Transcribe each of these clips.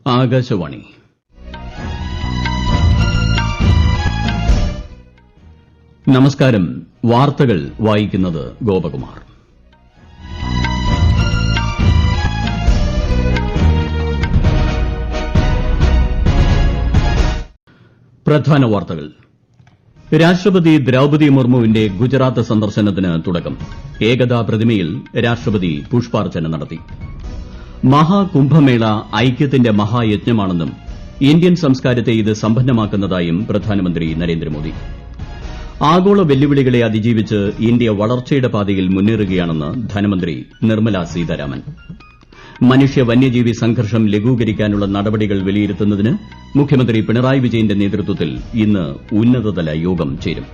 ആകാശവാണി. നമസ്കാരം. വാർത്തകൾ വായിക്കുന്നത് ഗോപകുമാർ. പ്രധാന വാർത്തകൾ. രാഷ്ട്രപതി ദ്രൌപദി മുർമുവിന്റെ ഗുജറാത്ത് സന്ദർശനത്തിന് തുടക്കം. ഏകതാ പ്രതിമയിൽ രാഷ്ട്രപതി പുഷ്പാർച്ചന നടത്തി. മഹാകുംഭമേള ഐക്യത്തിന്റെ മഹായജ്ഞമാണെന്നും ഇന്ത്യൻ സംസ്കാരത്തെ ഇത് സമ്പന്നമാക്കുന്നതായും പ്രധാനമന്ത്രി നരേന്ദ്രമോദി. ആഗോള വെല്ലുവിളികളെ അതിജീവിച്ച് ഇന്ത്യ വളർച്ചയുടെ പാതയിൽ മുന്നേറുകയാണെന്ന് ധനമന്ത്രി നിർമ്മല സീതാരാമൻ. മനുഷ്യ വന്യജീവി സംഘർഷം ലഘൂകരിക്കാനുള്ള നടപടികൾ വിലയിരുത്തുന്നതിന് മുഖ്യമന്ത്രി പിണറായി വിജയന്റെ നേതൃത്വത്തിൽ ഇന്ന് ഉന്നതതല യോഗം ചേരും.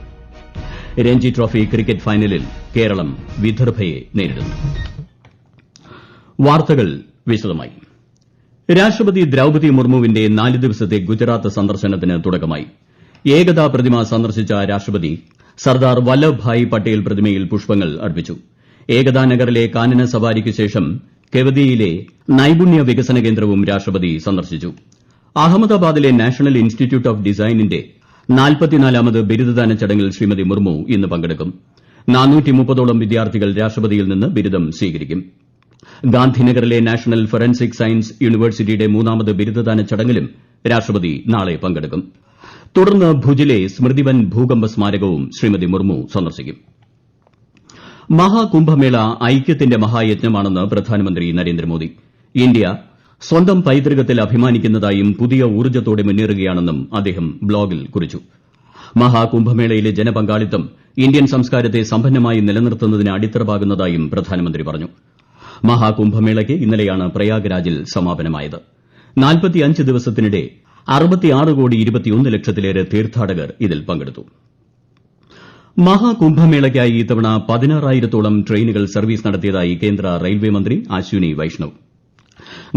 രഞ്ജി ട്രോഫി ക്രിക്കറ്റ് ഫൈനലിൽ കേരളം വിദർഭയെ നേരിടുന്നു. വാർത്തകൾ വിശദമായി. രാഷ്ട്രപതി ദ്രൌപദി മുർമുവിന്റെ 4 ദിവസത്തെ ഗുജറാത്ത് സന്ദർശനത്തിന് തുടക്കമായി. ഏകതാ പ്രതിമ സന്ദർശിച്ച രാഷ്ട്രപതി സർദാർ വല്ലഭ്ഭായ് പട്ടേൽ പ്രതിമയിൽ പുഷ്പങ്ങൾ അർപ്പിച്ചു. ഏകതാ നഗറിലെ കാനന സവാരിക്ക് ശേഷം കെവദിയയിലെ നൈപുണ്യ വികസന കേന്ദ്രവും രാഷ്ട്രപതി സന്ദർശിച്ചു. അഹമ്മദാബാദിലെ നാഷണൽ ഇൻസ്റ്റിറ്റ്യൂട്ട് ഓഫ് ഡിസൈനിന്റെ 44ാമത് ബിരുദദാന ചടങ്ങിൽ ശ്രീമതി മുർമു ഇന്ന് പങ്കെടുക്കും. 430ഓളം വിദ്യാർത്ഥികൾ രാഷ്ട്രപതിയിൽ നിന്ന് ബിരുദം സ്വീകരിക്കും. ഗാന്ധിനഗറിലെ നാഷണൽ ഫോറൻസിക് സയൻസ് യൂണിവേഴ്സിറ്റിയുടെ 3ാമത് ബിരുദദാന ചടങ്ങിലും രാഷ്ട്രപതി നാളെ പങ്കെടുക്കും. തുടർന്ന് ഭുജിലെ സ്മൃതിവൻ ഭൂകമ്പ സ്മാരകവും ശ്രീമതി മുർമു സന്ദർശിക്കും. മഹാകുംഭമേള ഐക്യത്തിന്റെ മഹായജ്ഞമാണെന്ന് പ്രധാനമന്ത്രി നരേന്ദ്രമോദി. ഇന്ത്യ സ്വന്തം പൈതൃകത്തിൽ അഭിമാനിക്കുന്നതായും പുതിയ ഊർജ്ജത്തോടെ മുന്നേറുകയാണെന്നും അദ്ദേഹം ബ്ലോഗിൽ കുറിച്ചു. മഹാകുംഭമേളയിലെ ജനപങ്കാളിത്തം ഇന്ത്യൻ സംസ്കാരത്തെ സമ്പന്നമായി നിലനിർത്തുന്നതിന് അടിത്തറ പാകുന്നതായും പ്രധാനമന്ത്രി പറഞ്ഞു. മഹാകുംഭമേളയ്ക്ക് ഇന്നലെയാണ് പ്രയാഗ്രാജിൽ സമാപനമായത്. 45 ദിവസത്തിനിടെ 66,21,00,000-ലേറെ തീർത്ഥാടകർ ഇതിൽ പങ്കെടുത്തു. മഹാകുംഭമേളയ്ക്കായി ഇത്തവണ 16,000-ഓളം ട്രെയിനുകൾ സർവീസ് നടത്തിയതായി കേന്ദ്ര റെയിൽവേ മന്ത്രി അശ്വിനി വൈഷ്ണവ്.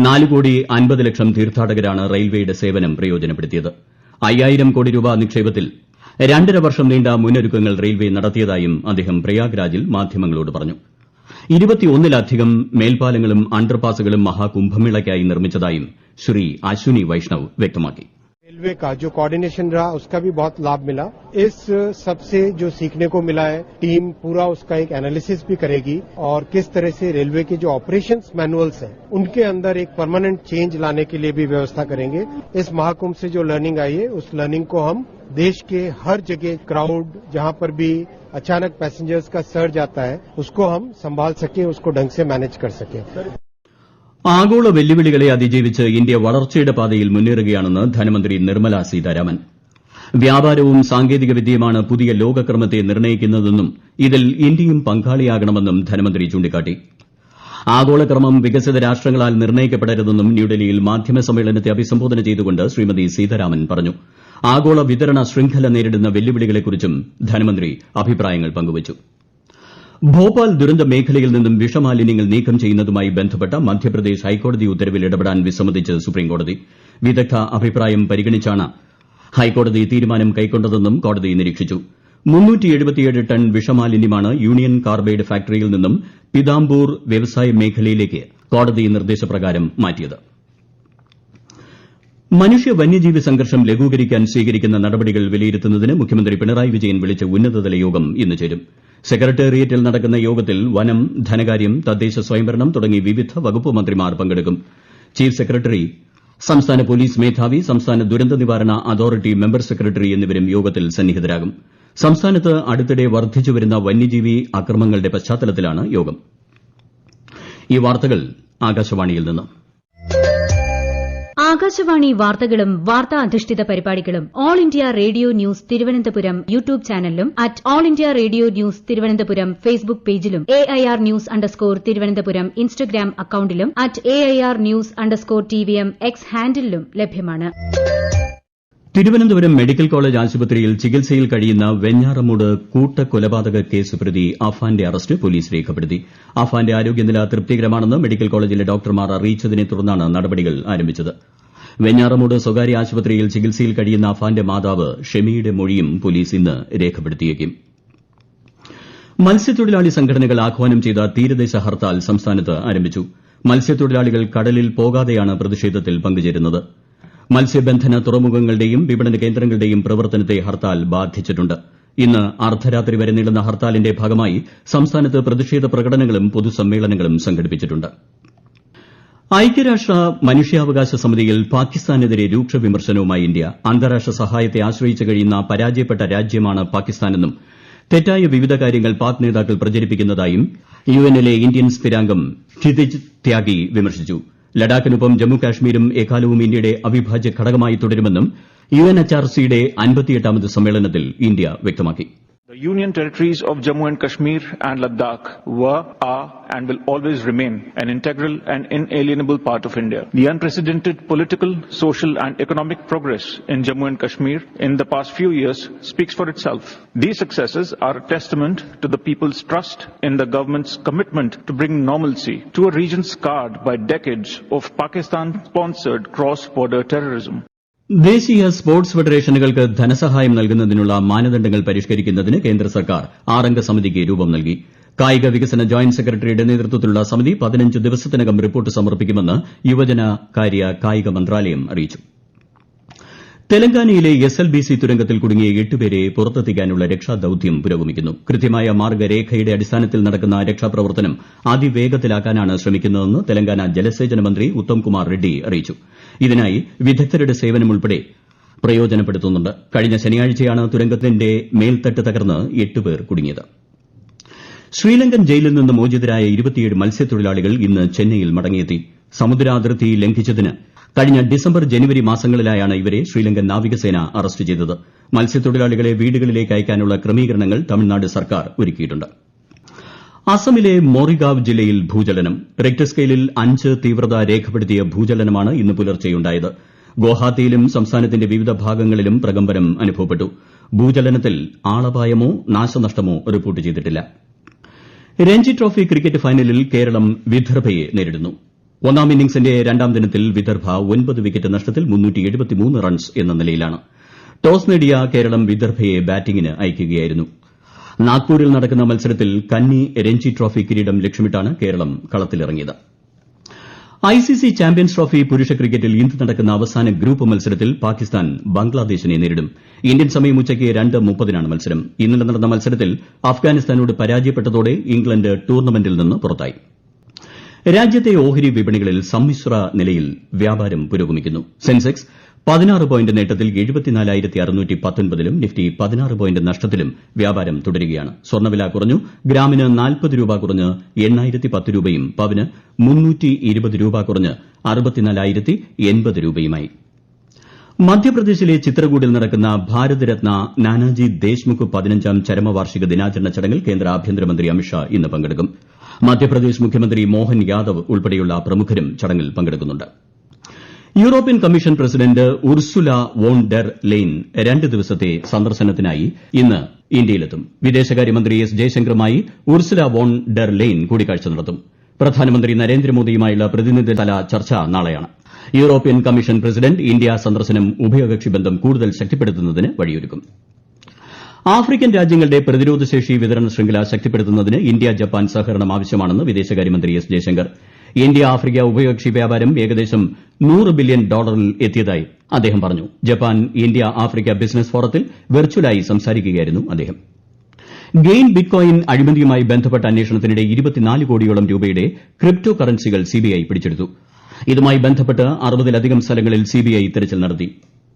4,50,00,000 തീർത്ഥാടകരാണ് റെയിൽവേയുടെ സേവനം പ്രയോജനപ്പെടുത്തിയത്. 5,000 കോടി രൂപ നിക്ഷേപത്തിൽ 2.5 വർഷം നീണ്ട മുന്നൊരുക്കങ്ങൾ റെയിൽവേ നടത്തിയതായും അദ്ദേഹം പ്രയാഗ്രാജിൽ മാധ്യമങ്ങളോട് പറഞ്ഞു. 21-ലധികം മേൽപ്പാലങ്ങളും അണ്ടർപാസുകളും മഹാകുംഭമേളയ്ക്കായി നിർമ്മിച്ചതായും ശ്രീ അശ്വിനി വൈഷ്ണവ് വ്യക്തമാക്കി. रेलवे का जो कोऑर्डिनेशन रहा उसका भी बहुत लाभ मिला. इस सबसे जो सीखने को मिला है, टीम पूरा उसका एक एनालिसिस भी करेगी और किस तरह से रेलवे के जो ऑपरेशंस मैनुअल्स हैं उनके अंदर एक परमानेंट चेंज लाने के लिए भी व्यवस्था करेंगे. इस महाकुंभ से जो लर्निंग आई है उस लर्निंग को हम देश के हर जगह क्राउड जहां पर भी अचानक पैसेंजर्स का सर्ज आता है उसको हम संभाल सके, उसको ढंग से मैनेज कर सके. ആഗോള വെല്ലുവിളികളെ അതിജീവിച്ച് ഇന്ത്യ വളർച്ചയുടെ പാതയിൽ മുന്നേറുകയാണെന്ന് ധനമന്ത്രി നിർമ്മല സീതാരാമൻ. വ്യാപാരവും സാങ്കേതികവിദ്യയുമാണ് പുതിയ ലോകക്രമത്തെ നിർണ്ണയിക്കുന്നതെന്നും ഇതിൽ ഇന്ത്യയും പങ്കാളിയാകണമെന്നും ധനമന്ത്രി ചൂണ്ടിക്കാട്ടി. ആഗോളക്രമം വികസിത രാഷ്ട്രങ്ങളാൽ നിർണ്ണയിക്കപ്പെടരുതെന്നും ന്യൂഡൽഹിയിൽ മാധ്യമസമ്മേളനത്തെ അഭിസംബോധന ചെയ്തുകൊണ്ട് ശ്രീമതി സീതാരാമൻ പറഞ്ഞു. ആഗോള വിതരണ ശൃംഖല നേരിടുന്ന വെല്ലുവിളികളെക്കുറിച്ചും ധനമന്ത്രി അഭിപ്രായങ്ങൾ പങ്കുവച്ചു. ഭോപ്പാൽ ദുരന്ത മേഖലയിൽ നിന്നും വിഷമാലിന്യങ്ങൾ നീക്കം ചെയ്യുന്നതുമായി ബന്ധപ്പെട്ട മധ്യപ്രദേശ് ഹൈക്കോടതി ഉത്തരവിൽ ഇടപെടാൻ വിസമ്മതിച്ച് സുപ്രീംകോടതി. വിദഗ്ധ അഭിപ്രായം പരിഗണിച്ചാണ് ഹൈക്കോടതി തീരുമാനം കൈക്കൊണ്ടതെന്നും കോടതി നിരീക്ഷിച്ചു. 377 ടൺ വിഷമാലിന്യമാണ് യൂണിയൻ കാർബൈഡ് ഫാക്ടറിയിൽ നിന്നും പിതാംബൂർ വ്യവസായ മേഖലയിലേക്ക് കോടതി നിർദ്ദേശപ്രകാരം മാറ്റിയത്. മനുഷ്യ വന്യജീവി സംഘർഷം ലഘൂകരിക്കാൻ സ്വീകരിക്കുന്ന നടപടികൾ വിലയിരുത്തുന്നതിന് മുഖ്യമന്ത്രി പിണറായി വിജയൻ വിളിച്ച ഉന്നതതല യോഗം ഇന്ന് ചേരും. സെക്രട്ടേറിയറ്റിൽ നടക്കുന്ന യോഗത്തിൽ വനം, ധനകാര്യം, തദ്ദേശ സ്വയംഭരണം തുടങ്ങി വിവിധ വകുപ്പ് മന്ത്രിമാർ പങ്കെടുക്കും. ചീഫ് സെക്രട്ടറി, സംസ്ഥാന പോലീസ് മേധാവി, സംസ്ഥാന ദുരന്ത നിവാരണ അതോറിറ്റി മെമ്പർ സെക്രട്ടറി എന്നിവരും യോഗത്തിൽ സന്നിഹിതരാകും. സംസ്ഥാനത്ത് അടുത്തിടെ വർദ്ധിച്ചുവരുന്ന വന്യജീവി അക്രമങ്ങളുടെ പശ്ചാത്തലത്തിലാണ് യോഗം. ഈ വാർത്തകൾ ആകാശവാണിയിൽ നിന്ന്. ആകാശവാണി വാർത്തകളും വാർത്താ അധിഷ്ഠിത പരിപാടികളും all India radio news Thiruvananthapuram YouTube ചാനലിലും at all India radio news Thiruvananthapuram Facebook പേജിലും AIR ന്യൂസ് തിരുവനന്തപുരം ഇൻസ്റ്റഗ്രാം അക്കൌണ്ടിലും അറ്റ് AIR ന്യൂസ്_TVM X ഹാൻഡിലും ലഭ്യമാണ്. തിരുവനന്തപുരം മെഡിക്കൽ കോളേജ് ആശുപത്രിയിൽ ചികിത്സയിൽ കഴിയുന്ന വെഞ്ഞാറമൂട് കൂട്ടക്കൊലപാതക കേസ് പ്രതി അഫാന്റെ അറസ്റ്റ് പോലീസ് രേഖപ്പെടുത്തി. അഫാന്റെ ആരോഗ്യനില തൃപ്തികരമാണെന്ന് മെഡിക്കൽ കോളേജിലെ ഡോക്ടർമാർ അറിയിച്ചതിനെ തുടർന്നാണ് നടപടികൾ ആരംഭിച്ചത്. വെഞ്ഞാറമൂട് സ്വകാര്യ ആശുപത്രിയിൽ ചികിത്സയിൽ കഴിയുന്ന അഫാന്റെ മാതാവ് ഷെമിയുടെ മൊഴിയും പോലീസ് ഇന്ന് രേഖപ്പെടുത്തിയേക്കും. മത്സ്യത്തൊഴിലാളി സംഘടനകൾ ആഹ്വാനം ചെയ്ത തീരദേശ ഹർത്താൽ സംസ്ഥാനത്ത് ആരംഭിച്ചു. മത്സ്യത്തൊഴിലാളികൾ കടലിൽ പോകാതെയാണ് പ്രതിഷേധത്തിൽ പങ്കുചേരുന്നത്. മത്സ്യബന്ധന തുറമുഖങ്ങളുടെയും വിപണന കേന്ദ്രങ്ങളുടെയും പ്രവർത്തനത്തെ ഹർത്താൽ ബാധിച്ചിട്ടുണ്ട്. ഇന്ന് അർദ്ധരാത്രി വരെ നീളുന്ന ഹർത്താലിന്റെ ഭാഗമായി സംസ്ഥാനത്ത് പ്രതിഷേധ പ്രകടനങ്ങളും പൊതുസമ്മേളനങ്ങളും സംഘടിപ്പിച്ചിട്ടുണ്ട്. ഐക്യരാഷ്ട്ര മനുഷ്യാവകാശ സമിതിയിൽ പാകിസ്ഥാനെതിരെ രൂക്ഷ വിമർശനവുമായി ഇന്ത്യ. അന്താരാഷ്ട്ര സഹായത്തെ ആശ്രയിച്ച് കഴിയുന്ന പരാജയപ്പെട്ട രാജ്യമാണ് പാകിസ്ഥാനെന്നും തെറ്റായ വിവിധ കാര്യങ്ങൾ പാക് നേതാക്കൾ പ്രചരിപ്പിക്കുന്നതായും യുഎന്നിലെ ഇന്ത്യൻ സ്ഥിരാംഗം ക്ഷിതിജ് ത്യാഗി വിമർശിച്ചു. ലഡാക്കിനൊപ്പം ജമ്മുകാശ്മീരും എക്കാലവും ഇന്ത്യയുടെ അവിഭാജ്യ ഘടകമായി തുടരുമെന്നും UNHRCയുടെ 58ാമത് സമ്മേളനത്തിൽ ഇന്ത്യ വ്യക്തമാക്കി. The Union territories of Jammu and Kashmir and Ladakh were, are and will always remain an integral and inalienable part of India. The unprecedented political, social and economic progress in Jammu and Kashmir in the past few years speaks for itself. These successes are a testament to the people's trust in the government's commitment to bring normalcy to a region scarred by decades of Pakistan-sponsored cross-border terrorism. ദേശീയ sports ഫെഡറേഷനുകൾക്ക് ധനസഹായം നൽകുന്നതിനുള്ള മാനദണ്ഡങ്ങൾ പരിഷ്കരിക്കുന്നതിന് കേന്ദ്ര സർക്കാർ 6 സമിതിക്ക് രൂപം നൽകി. കായിക വികസന ജോയിന്റ് സെക്രട്ടറിയുടെ നേതൃത്വത്തിലുള്ള സമിതി 15 ദിവസത്തിനകം റിപ്പോർട്ട് സമർപ്പിക്കുമെന്ന് യുവജനകാര്യ കായിക മന്ത്രാലയം അറിയിച്ചു. തെലങ്കാനയിലെ SLBC തുരങ്കത്തിൽ കുടുങ്ങിയ 8 പേരെ പുറത്തെത്തിക്കാനുള്ള രക്ഷാദൌത്യം പുരോഗമിക്കുന്നു. കൃത്യമായ മാർഗ്ഗരേഖയുടെ അടിസ്ഥാനത്തിൽ നടക്കുന്ന രക്ഷാപ്രവർത്തനം അതിവേഗത്തിലാക്കാനാണ് ശ്രമിക്കുന്നതെന്ന് തെലങ്കാന ജലസേചന മന്ത്രി ഉത്തംകുമാർ റെഡ്ഡി അറിയിച്ചു. ഇതിനായി വിദഗ്ധരുടെ സേവനം ഉൾപ്പെടെ പ്രയോജനപ്പെടുത്തുന്നുണ്ട്. കഴിഞ്ഞ ശനിയാഴ്ചയാണ് തുരങ്കത്തിന്റെ മേൽത്തട്ട് തകർന്ന് 8 പേർ കുടുങ്ങിയത്. ശ്രീലങ്കൻ ജയിലിൽ നിന്ന് മോചിതരായ 27 മത്സ്യത്തൊഴിലാളികൾ ഇന്ന് ചെന്നൈയിൽ മടങ്ങിയെത്തി. സമുദ്രാതിർത്തി ലംഘിച്ചതിന് കഴിഞ്ഞ ഡിസംബർ ജനുവരി മാസങ്ങളിലായാണ് ഇവരെ ശ്രീലങ്കൻ നാവികസേന അറസ്റ്റ് ചെയ്തത്. മത്സ്യത്തൊഴിലാളികളെ വീടുകളിലേക്ക് അയക്കാനുള്ള ക്രമീകരണങ്ങൾ തമിഴ്നാട് സർക്കാർ ഒരുക്കിയിട്ടുണ്ട്. അസമിലെ മോറിഗാവ് ജില്ലയിൽ ഭൂചലനം. റിക്ടർ സ്കെയിലിൽ 5 തീവ്രത രേഖപ്പെടുത്തിയ ഭൂചലനമാണ് ഇന്ന് പുലർച്ചെയുണ്ടായത്. ഗുവാഹത്തിയിലും സംസ്ഥാനത്തിന്റെ വിവിധ ഭാഗങ്ങളിലും പ്രകമ്പനം അനുഭവപ്പെട്ടു. ഭൂചലനത്തിൽ ആളപായമോ നാശനഷ്ടമോ റിപ്പോർട്ട് ചെയ്തിട്ടില്ല. രഞ്ജി ട്രോഫി ക്രിക്കറ്റ് ഫൈനലിൽ കേരളം വിദർഭയെ നേരിടുന്നു. ഒന്നാം ഇന്നിംഗ്സിന്റെ 2ാം ദിനത്തിൽ വിദർഭ 9 വിക്കറ്റ് നഷ്ടത്തിൽ 373 റൺസ് എന്ന നിലയിലാണ്. ടോസ് നേടിയ കേരളം വിദർഭയെ ബാറ്റിംഗിന് അയക്കുകയായിരുന്നു. നാഗ്പൂരിൽ നടക്കുന്ന മത്സരത്തിൽ കന്നി രഞ്ജി ട്രോഫി കിരീടം ലക്ഷ്യമിട്ടാണ് കേരളം കളത്തിലിറങ്ങിയത്. ICC ചാമ്പ്യൻസ് ട്രോഫി പുരുഷ ക്രിക്കറ്റിൽ ഇന്ന് നടക്കുന്ന അവസാന ഗ്രൂപ്പ് മത്സരത്തിൽ പാകിസ്ഥാൻ ബംഗ്ലാദേശിനെ നേരിടും. ഇന്ത്യൻ സമയം ഉച്ചയ്ക്ക് 2:30 മത്സരം. ഇന്നലെ നടന്ന മത്സരത്തിൽ അഫ്ഗാനിസ്ഥാനോട് പരാജയപ്പെട്ടതോടെ ഇംഗ്ലണ്ട് ടൂർണമെന്റിൽ നിന്ന് പുറത്തായി. രാജ്യത്തെ ഓഹരി വിപണികളിൽ സമ്മിശ്ര നിലയിൽ വ്യാപാരം പുരോഗമിക്കുന്നു. സെൻസെക്സ് 16 പോയിന്റ് നേട്ടത്തിൽ 74,619ലും നിഫ്റ്റി 16 പോയിന്റ് നഷ്ടത്തിലും വ്യാപാരം തുടരുകയാണ്. സ്വർണ്ണവില കുറഞ്ഞു. ഗ്രാമിന് 40 രൂപ കുറഞ്ഞ് 8,010 രൂപയും പവന് 320 രൂപ കുറഞ്ഞ് 64,080 രൂപയുമായി. മധ്യപ്രദേശിലെ ചിത്രകൂടിൽ നടക്കുന്ന ഭാരതരത്ന നാനാജി ദേശ്മുഖ് 15ാം ചരമവാർഷിക ദിനാചരണ ചടങ്ങിൽ കേന്ദ്ര ആഭ്യന്തരമന്ത്രി അമിത്ഷാ ഇന്ന് പങ്കെടുക്കും. മധ്യപ്രദേശ് മുഖ്യമന്ത്രി മോഹൻ യാദവ് ഉൾപ്പെടെയുള്ള പ്രമുഖരും ചടങ്ങിൽ പങ്കെടുക്കുന്നുണ്ട്. European commission president Ursula von der Leyen 2 ദിവസത്തെ സന്ദർശനത്തിനായി ഇന്ന് ഇന്ത്യയിലെത്തും. വിദേശകാര്യമന്ത്രി എസ് ജയശങ്കറുമായി ഉർസുല വോൺ ഡെർ ലെയ്ൻ കൂടിക്കാഴ്ച നടത്തും. പ്രധാനമന്ത്രി നരേന്ദ്രമോദിയുമായുള്ള പ്രതിനിധിതല ചർച്ച നാളെയാണ്. യൂറോപ്യൻ കമ്മീഷൻ പ്രസിഡന്റ് ഇന്ത്യ സന്ദർശനം ഉഭയകക്ഷി ബന്ധം കൂടുതൽ ശക്തിപ്പെടുത്തുന്നതിന് വഴിയൊരുക്കും. ആഫ്രിക്കൻ രാജ്യങ്ങളുടെ പ്രതിരോധശേഷി വിതരണ ശൃംഖല ശക്തിപ്പെടുത്തുന്നതിന് ഇന്ത്യ ജപ്പാൻ സഹകരണം ആവശ്യമാണെന്ന് വിദേശകാര്യമന്ത്രി എസ് ജയശങ്കർ. ഇന്ത്യ ആഫ്രിക്ക ഉഭയകക്ഷി വ്യാപാരം ഏകദേശം $100 ബില്യൺ എത്തിയതായി അദ്ദേഹം പറഞ്ഞു. ജപ്പാൻ ഇന്ത്യ ആഫ്രിക്ക ബിസിനസ് ഫോറത്തിൽ വെർച്വലായി സംസാരിക്കുകയായിരുന്നു അദ്ദേഹം. ഗെയിൻ ബിറ്റ്കോയിൻ അഴിമതിയുമായി ബന്ധപ്പെട്ട അന്വേഷണത്തിനിടെ 24 കോടിയോളം രൂപയുടെ ക്രിപ്റ്റോ കറൻസികൾ സിബിഐ പിടിച്ചെടുത്തു. ഇതുമായി ബന്ധപ്പെട്ട് 60-ലധികം സ്ഥലങ്ങളിൽ സിബിഐ തിരച്ചിൽ നടത്തി.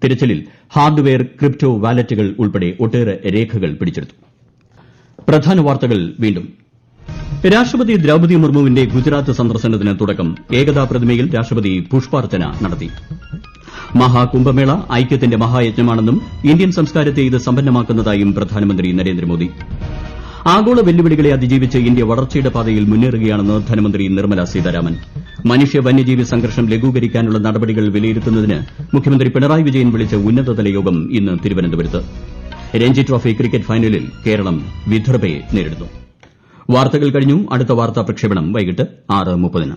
തിരച്ചിലിൽ ഹാർഡ്വെയർ, ക്രിപ്റ്റോ വാലറ്റുകൾ ഉൾപ്പെടെ ഒട്ടേറെ രേഖകൾ പിടിച്ചെടുത്തു. പ്രധാന വാർത്തകൾ വീണ്ടും. രാഷ്ട്രപതി ദ്രൌപദി മുർമുവിന്റെ ഗുജറാത്ത് സന്ദർശനത്തിന് തുടക്കം. ഏകതാ പ്രതിമയിൽ രാഷ്ട്രപതി പുഷ്പാർച്ചന നടത്തി. മഹാകുംഭമേള ഐക്യത്തിന്റെ മഹായജ്ഞമാണെന്നും ഇന്ത്യൻ സംസ്കാരത്തെ ഇത് സമ്പന്നമാക്കുന്നതായും പ്രധാനമന്ത്രി നരേന്ദ്രമോദി. ആഗോള വെല്ലുവിളികളെ അതിജീവിച്ച് ഇന്ത്യ വളർച്ചയുടെ പാതയിൽ മുന്നേറുകയാണെന്ന് ധനമന്ത്രി നിർമ്മല സീതാരാമൻ. മനുഷ്യ വന്യജീവി സംഘർഷം ലഘൂകരിക്കാനുള്ള നടപടികൾ വിലയിരുത്തുന്നതിന് മുഖ്യമന്ത്രി പിണറായി വിജയൻ വിളിച്ച ഉന്നതതല യോഗം ഇന്ന് തിരുവനന്തപുരത്ത്. രഞ്ജി ട്രോഫി ക്രിക്കറ്റ് ഫൈനലിൽ കേരളം വിദർഭയെ നേരിടുന്നു. വാർത്തകൾ കഴിഞ്ഞു. അടുത്ത വാർത്താ പ്രക്ഷേപണം വൈകിട്ട് 6:30.